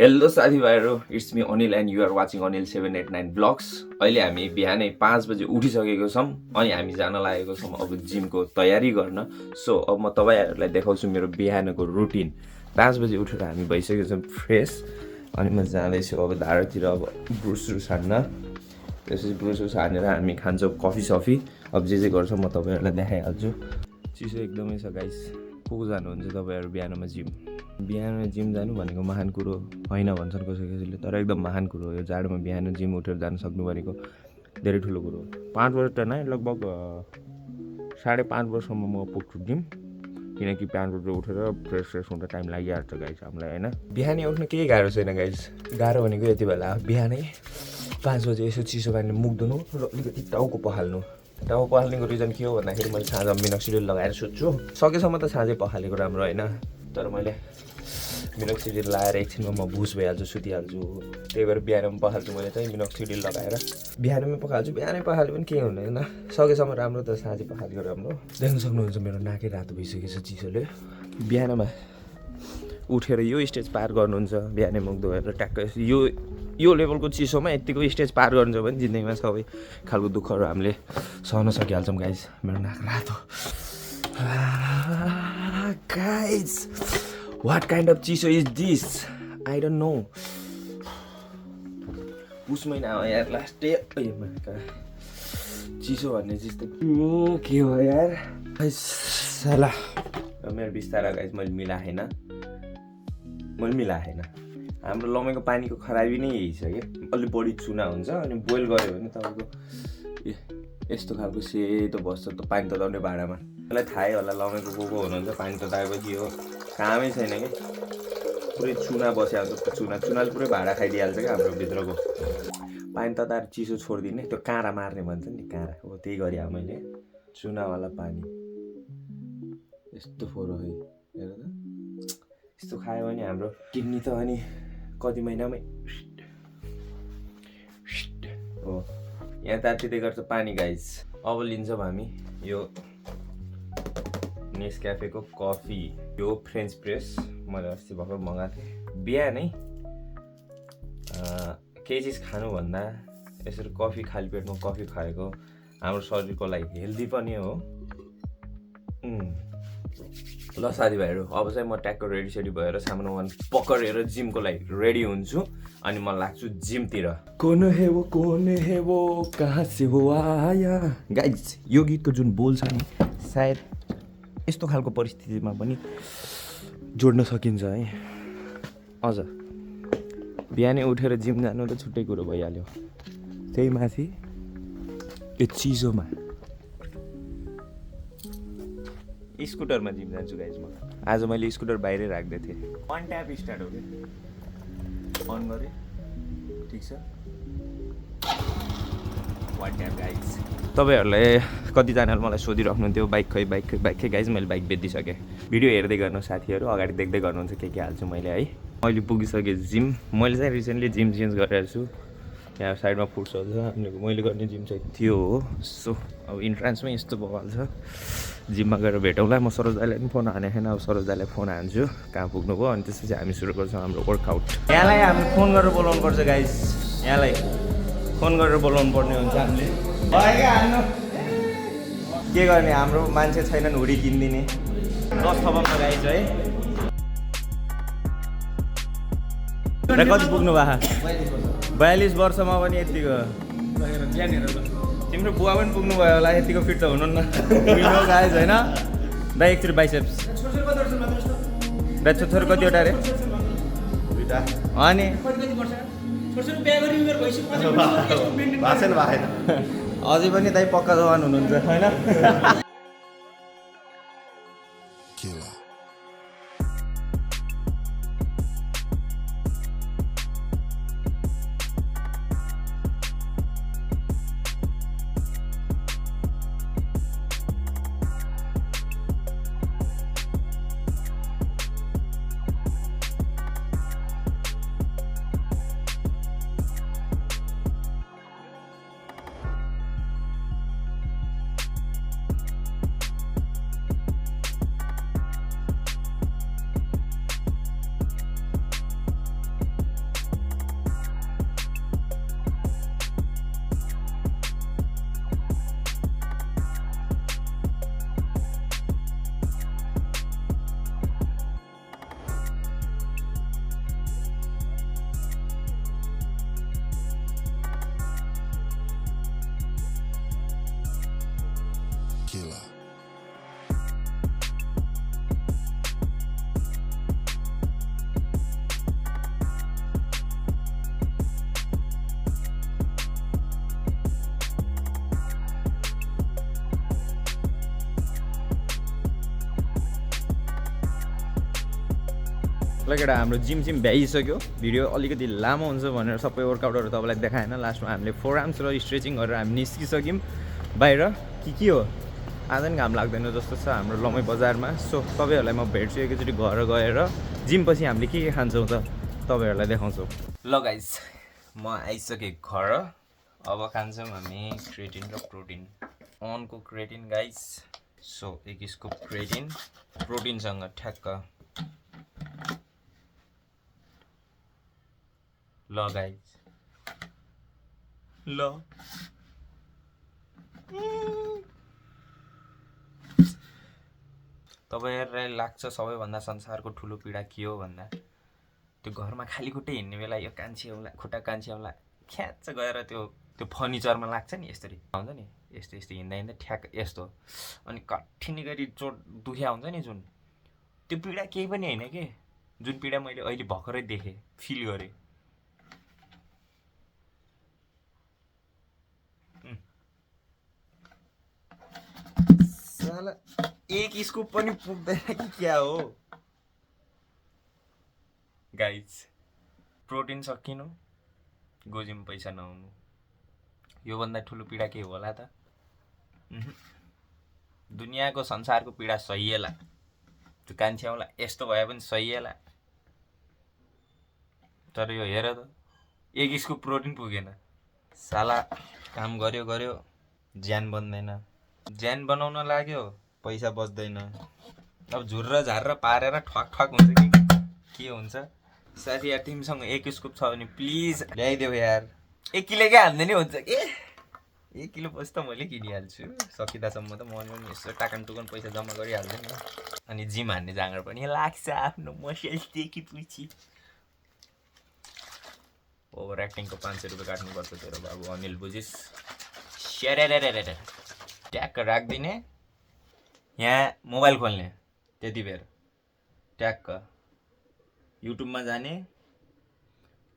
Hello साथीभाइहरू, it's me Anil and you're watching Anil 789 blogs. अहिले हामी बिहानै 5 बजे उठिसकेको छौँ अनि हामी जान लागेको छौँ अब जिमको तयारी गर्न। सो अब म तपाईँहरूलाई देखाउँछु मेरो बिहानको रुटिन। 5 बजे उठेर हामी भइसकेको छौँ फ्रेस अनि म जाँदैछु अब धारातिर अब ब्रुस हान्न। त्यसपछि ब्रुस हानेर हामी खान्छौँ कफी सफी। अब जे गर्छ म तपाईँहरूलाई देखाइहाल्छु। चिसो एकदमै छ गाइस। को जानुहुन्छ तपाईँहरू बिहानमा जिम जानु भनेको महान कुरो होइन भन्छन् कसैले, तर एकदम महान कुरो हो। यो जाडोमा बिहान जिम उठेर जान सक्नु भनेको धेरै ठुलो कुरो हो। 5 वर्ष त नै लगभग 5.5 वर्षसम्म म पुग्छु जिम, किनकि 5 बजे उठेर फ्रेस हुँदा टाइम लागिहाल्छ गाइस हामीलाई होइन। बिहानै उठ्न केही गाह्रो छैन गाइस। गाह्रो भनेको यति बेला बिहानै 5 बजे यसो चिसो पानीले मुख धुनु र अलिकति टाउको पखाल्नु। टाउको पखाल्नेको रिजन के हो भन्दाखेरि मैले साँझ मिनोक्सिडिल लगाएर सुत्छु। सकेसम्म त साँझै पखालेको राम्रो होइन, तर मैले मिनोक्सिडिल लगाएर एकछिनमा म भुस भइहाल्छु, सुतिहाल्छु। त्यही भएर बिहानमा पखाल्छु मैले चाहिँ मिनोक्सिडिल लगाएर। बिहानमै पखाल्छु, बिहानै पखाल्यो पनि केही हुँदैन। सकेसम्म राम्रो, त साँझै पखालेको राम्रो। देख्न सक्नुहुन्छ मेरो नाकै रातो भइसकेको छ चिसोले। बिहानमा उठेर यो स्टेज पार गर्नुहुन्छ, बिहानै मुख धोएर ट्याक्क यो लेभलको चिसोमा यतिको स्टेज पार गर्नुहुन्छ भने जिन्दगीमा सबै खालको दुःखहरू हामीले सहन सकिहाल्छौँ गाइस। मेरो नाक रातो गाइस। What kind of चिसो is this? I don't know. पुस महिना हो यार, लास्ट डे। चिसो भन्ने चिज त के हो यार साला। मेरो बिस्तारा गाइस मैले मिलाएन। हाम्रो लमेको पानीको खराबी नै यही छ कि अलि बढी चुना हुन्छ अनि बोइल गऱ्यो भने तपाईँको यस्तो खालको सेतो बस्छ त पानी तताउने भाँडामा। मलाई थाहै होला लमेको को हुनुहुन्छ, पानी तताएपछि हो कामै छैन कि पुरै चुना बस्या हुन्छ। चुनाले पुरै भाँडा खाइदिइहाल्छ क्या हाम्रो भित्रको। पानी तताएर चिसो छोडिदिने, त्यो काँडा मार्ने भन्छ नि, काँडा हो त्यही गरेँ मैले। चुनावाला पानी यस्तो फोरो है, हेर त। यस्तो खायो भने हाम्रो किडनी त अनि कति महिनामै हो। यहाँ तातिँदै गर्छ पानी गाइस। अब लिन्छौँ हामी यो नेस्क्याफेको कफी, यो फ्रेन्च प्रेस मैले अस्ति भर्खर मगाएको थिएँ। बिहानै केही चिज खानुभन्दा यसरी कफी खाली पेटमा कफी खाएको हाम्रो शरीरको लागि हेल्दी पनि हो। ल साथीभाइहरू, अब चाहिँ म ट्याक्क रेडी भएर सामान पकडेर जिमको लागि रेडी हुन्छु अनि म लाग्छु जिमतिर। कोन हे वो कहाँ से हो आया। गाइज यो गीतको जुन बोल छ नि, सायद यस्तो खालको परिस्थितिमा पनि जोड्न सकिन्छ है। अझ बिहानै उठेर जिम जानु त छुट्टै कुरो भइहाल्यो, त्यही माथि यो चिसोमा। स्कुटरमा जिम जान्छु गाइज म। आज मैले स्कुटर बाहिरै राख्दै थिएँ। 1 ट्याप स्टार्ट हो कि अन गरेँ, ठिक छ। 1 ट्याप गाइज। तपाईँहरूलाई कतिजनाले मलाई सोधिराख्नुहुन्थ्यो बाइक खै गाइज। मैले बाइक बेचिसकेँ। भिडियो हेर्दै गर्नु साथीहरू, अगाडि देख्दै गर्नुहुन्छ के हाल्छु मैले है। मैले पुगिसकेँ जिम। मैले चाहिँ रिसेन्टली जिम चेन्ज गरेर छु। यहाँ साइडमा फुड्स छ, मैले गर्ने जिम चाहिँ त्यो हो। सो अब इन्ट्रान्समै यस्तो बवाल छ। जिममा गएर भेटौँला। म सरोज दाइलाई पनि फोन हानेको छैन, अब सरोज दाइलाई फोन हान्छु कहाँ पुग्नुभयो, अनि त्यसपछि हामी सुरु गर्छौँ हाम्रो वर्कआउट। यहाँलाई हामी फोन गरेर बोलाउनु पर्छ गाइस। यहाँलाई फोन गरेर बोलाउनु पर्ने हुन्छ हामीले। के गर्ने, हाम्रो मान्छे छैनन् हुडी किनिदिने। 10 थपमा गाइस है। र कति पुग्नु भएको? 42 वर्षमा पनि यतिको। तिम्रो बुवा पनि पुग्नु भयो होला, यतिको फिट त हुनुहुन्न गाइस होइन। दाइ एकचोटि बाइसेप्स। दाइ छोरो कतिवटा अरे? 2टा। अनि अझै पनि दाइ पक्का जवान हुनुहुन्छ होइन। Tequila. ल केटा हाम्रो जिम भ्याइसक्यो भिडियो अलिकति लामो हुन्छ भनेर सबै वर्कआउटहरू तपाईँलाई देखाएन लास्टमा हामीले फोर आर्म्स र स्ट्रेचिङ गरेर हामी निस्किसक्यौँ बाहिर के हो आज नि घाम लाग्दैन जस्तो छ हाम्रो लमै बजारमा सो तपाईँहरूलाई म भेट्छु एकैचोटि घर गएर जिम पछि हामीले के खान्छौँ त तपाईँहरूलाई देखाउँछौँ ल गाइस म आइसकेँ घर अब खान्छौँ हामी क्रिएटिन र प्रोटिन अनको क्रिएटिन गाइस सो एक स्कुप क्रिएटिन प्रोटिनसँग ठ्याक्क ल गाइस ल तपाईँहरूलाई लाग्छ सबैभन्दा संसारको ठुलो पीडा के हो भन्दा त्यो घरमा खाली खुट्टै हिँड्ने बेला यो कान्छी खुट्टा कान्छी औँला ख्याच गएर त्यो फर्निचरमा लाग्छ नि यसरी हुन्छ नि यस्तो हिँड्दा हिँड्दा ठ्याक यस्तो अनि कठिन गरी चोट दुख्या हुन्छ नि जुन त्यो पीडा केही पनि होइन के जुन पीडा मैले अहिले भर्खरै देखेँ फिल गरेँ साला एक स्कुप पनि पुग्दैन कि क्या हो गाइस प्रोटिन सकिनु गोजिम पैसा नहुनु योभन्दा ठुलो पीडा के होला त दुनियाँको संसारको पीडा सहिएला त्यो कान्छ्याउला यस्तो भए पनि सहिएला तर यो हेर त एक स्कुप प्रोटिन पुगेन साला काम गर्यो ज्यान बन्दैन ज्यान बनाउन लाग्यो पैसा बच्दैन अब झुर्र झार्र पारेर ठक हुन्छ कि के हुन्छ साथी यार तिमीसँग एक स्कुप छ भने प्लिज ल्याइदेऊ यार 1 किलोकै हाल्दै नि हुन्छ के 1 किलो पछि त मैले किनिहाल्छु सकिँदासम्म त म पनि यसो टाकन टुकन पैसा जम्मा गरिहाल्छु नि अनि जिम हान्ने जाँगर पनि लाग्छ आफ्नो मसल्सदेखि पछि ओभर एक्टिङको 500 रुपियाँ काट्नुपर्छ तेरो बाबु अनिल बुझिस् स्यारेरेरेरे ट्याक्क राखिदिने यहाँ मोबाइल खोल्ने त्यति बेर ट्याक्क युट्युबमा जाने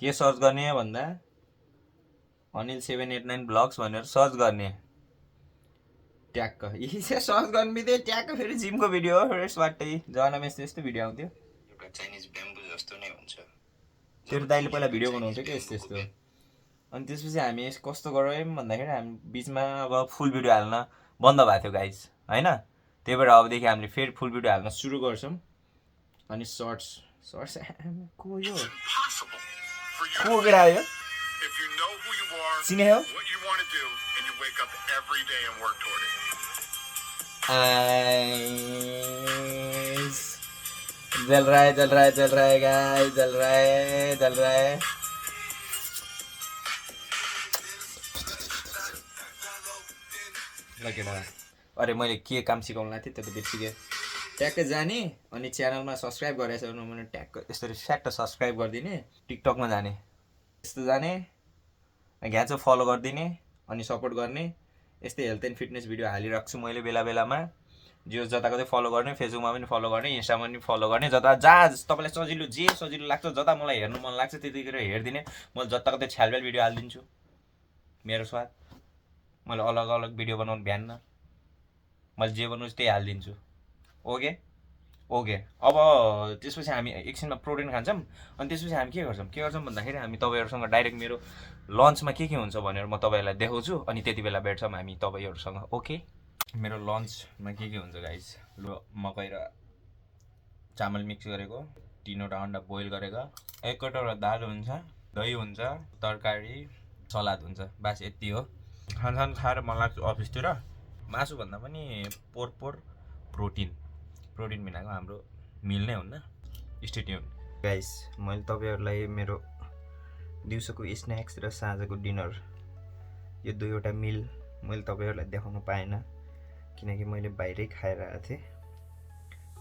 के सर्च गर्ने भन्दा अनिल 789 ब्लग्स भनेर सर्च गर्ने ट्याक्क सर्च गर्ने बित्तिकै ट्याक्क फेरि जिमको भिडियो हो फेरि स्वाटै जवानामा यस्तो भिडियो आउँथ्यो एउटा चाइनिज ब्याम्बु जस्तो नै हुन्छ तेरो दाइले पहिला भिडियो बनाउँथ्यो कि यस्तो अनि त्यसपछि हामी कस्तो गऱ्यौँ भन्दाखेरि हामी बिचमा अब फुल भिडियो हाल्न बन्द भएको थियो गाइस होइन त्यही भएर अबदेखि हामीले फेरि फुल भिडियो हाल्न सुरु गर्छौँ अनि सर्ट्स को यो को केटा यो चिने हो जल रहा है गाइस जल रहा है ल केटा अरे मैले के काम सिकाउनु लाग्थेँ त्यो त बिर्सिगेँ ट्याक्क जाने अनि च्यानलमा सब्सक्राइब गरेछ भने ट्याक्क यसरी स्याट्ट सब्सक्राइब गरिदिने टिकटकमा जाने यस्तो जाने घ्याचो फलो गरिदिने अनि सपोर्ट गर्ने यस्तै हेल्थ एन्ड फिटनेस भिडियो हालिरहेको छु मैले बेला बेलामा जो जताकतै फलो गर्ने फेसबुकमा पनि फलो गर्ने इन्स्टामा पनि फलो गर्ने जता जहाँ तपाईँलाई सजिलो लाग्छ जता मलाई हेर्नु मन लाग्छ त्यतिखेर हेरिदिने मैले जताकतै छ्यालब्याल भिडियो हालिदिन्छु मेरो स्वाद मैले अलग अलग भिडियो बनाउनु भ्यान्न मैले जे बनाउँछु त्यही हालिदिन्छु ओके अब त्यसपछि हामी एकछिनमा प्रोटिन खान्छौँ अनि त्यसपछि हामी के गर्छौँ भन्दाखेरि हामी तपाईँहरूसँग डाइरेक्ट मेरो लन्चमा के हुन्छ भनेर म तपाईँहरूलाई देखाउँछु अनि त्यति बेला भेट्छौँ हामी तपाईँहरूसँग ओके मेरो लन्चमा के हुन्छ गाइस मकै र चामल मिक्स गरेको 3वटा अन्डा बोइल गरेको 1 कटोरा दाल हुन्छ दही हुन्छ तरकारी सलाद हुन्छ बास यति हो खानसान खाएर मन लाग्छ अफिसतिर मासु भन्दा पनि प्रोटिन बिनाको हाम्रो मिल नै हुन्न स्टे ट्युन गाइस मैले तपाईँहरूलाई मेरो दिउँसोको स्न्याक्स र साँझको डिनर यो दुईवटा मिल मैले तपाईँहरूलाई देखाउन पाएन किनकि मैले बाहिरै खाएर आएको थिएँ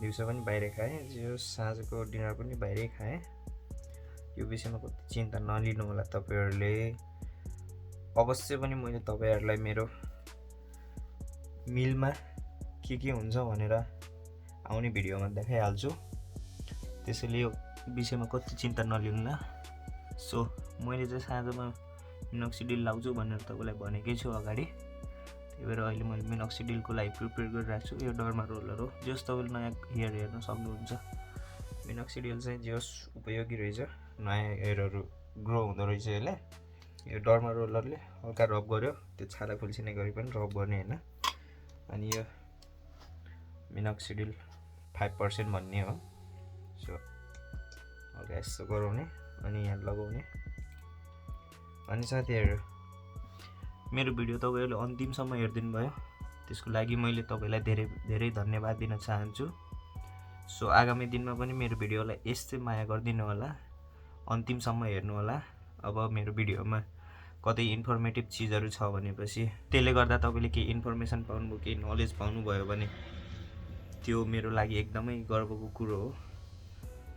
दिउँसो पनि बाहिरै खाएँ यो साँझको डिनर पनि बाहिरै खाएँ यो विषयमा कति चिन्ता नलिनु होला तपाईँहरूले अवश्य पनि मैले तपाईँहरूलाई मेरो मिलमा के हुन्छ भनेर आउने भिडियोमा देखाइहाल्छु। त्यसैले यो विषयमा कति चिन्ता नलिनु। सो मैले चाहिँ साँझमा मिनोक्सिडिल लाउँछु भनेर तपाईँलाई भनेकै छु अगाडि। त्यही भएर अहिले मैले मिनोक्सिडिलको लागि प्रिपेयर गरिरहेको छु। यो डर्मा रोलर हो, जस तपाईँले नयाँ हेयर हेर्न सक्नुहुन्छ। मिनोक्सिडिल चाहिँ जस उपयोगी रहेछ, नयाँ हेयरहरू ग्रो हुँदो रहेछ यसले। यो डर्मा रोलरले हल्का रब गर्यो, त्यो छाला खुल्सिने गरी पनि रब गर्ने होइन। अनि यो मिनोक्सिडिल 5% भन्ने हो। सो हल्का यस्तो गराउने अनि यहाँ लगाउने। अनि साथीहरू, मेरो भिडियो तपाईँहरूले अन्तिमसम्म हेरिदिनु भयो, त्यसको लागि मैले तपाईँलाई धेरै धेरै धन्यवाद दिन चाहन्छु। सो आगामी दिनमा पनि मेरो भिडियोलाई यस्तै माया गरिदिनु होला, अन्तिमसम्म हेर्नु होला। अब मेरो भिडियोमा कतै इन्फर्मेटिभ चिजहरू छ भनेपछि त्यसले गर्दा तपाईँले केही इन्फर्मेसन पाउनुभयो, केही नलेज पाउनुभयो भने त्यो मेरो लागि एकदमै गर्वको कुरो हो।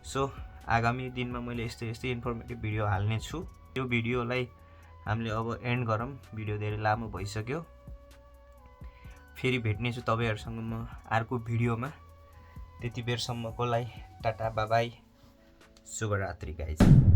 सो आगामी दिनमा मैले यस्तै इन्फर्मेटिभ भिडियो हाल्ने छु। यो भिडियोलाई हामीले अब एन्ड गरौँ, भिडियो धेरै लामो भइसक्यो। फेरि भेट्नेछु तपाईँहरूसँग म अर्को भिडियोमा। त्यति बेरसम्मको लागि टाटा बाई, शुभरात्रि गाइज।